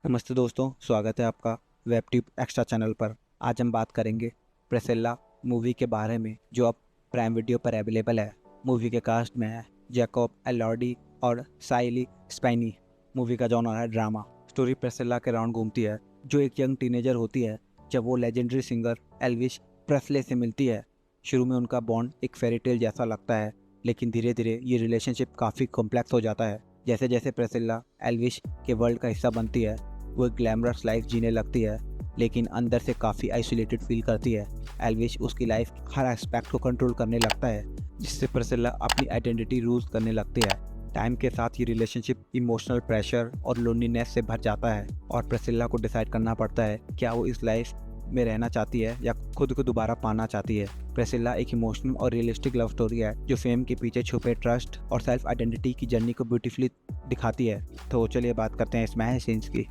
नमस्ते दोस्तों, स्वागत है आपका वेब ट्यूब एक्स्ट्रा चैनल पर। आज हम बात करेंगे प्रिसिल्ला मूवी के बारे में, जो अब प्राइम वीडियो पर अवेलेबल है। मूवी के कास्ट में है जैकब एलॉर्डी और साइली स्पाइनी। मूवी का जॉनर है ड्रामा। स्टोरी प्रिसिल्ला के राउंड घूमती है, जो एक यंग टीनेजर होती है जब वो लेजेंडरी सिंगर एल्विस प्रेस्ले से मिलती है। शुरू में उनका बॉन्ड एक फेरी टेल जैसा लगता है, लेकिन धीरे धीरे ये रिलेशनशिप काफ़ी कॉम्प्लेक्स हो जाता है। जैसे जैसे प्रिसिल्ला एल्विस के वर्ल्ड का हिस्सा बनती है, वो एक ग्लैमरस लाइफ जीने लगती है, लेकिन अंदर से काफ़ी आइसोलेटेड फील करती है। एल्विश उसकी लाइफ हर एस्पेक्ट को कंट्रोल करने लगता है, जिससे प्रिसिल्ला अपनी आइडेंटिटी लूज करने लगती है। टाइम के साथ ये रिलेशनशिप इमोशनल प्रेशर और लोनलीनेस से भर जाता है, और प्रिसिल्ला को डिसाइड करना पड़ता है क्या वो इस लाइफ में रहना चाहती है या खुद को दोबारा पाना चाहती है। प्रिसिल्ला एक इमोशनल और रियलिस्टिक लव स्टोरी है, जो फेम के पीछे छुपे ट्रस्ट और सेल्फ आइडेंटिटी की जर्नी को ब्यूटीफुली दिखाती है। तो चलिए बात करते हैं इस सीन्स की।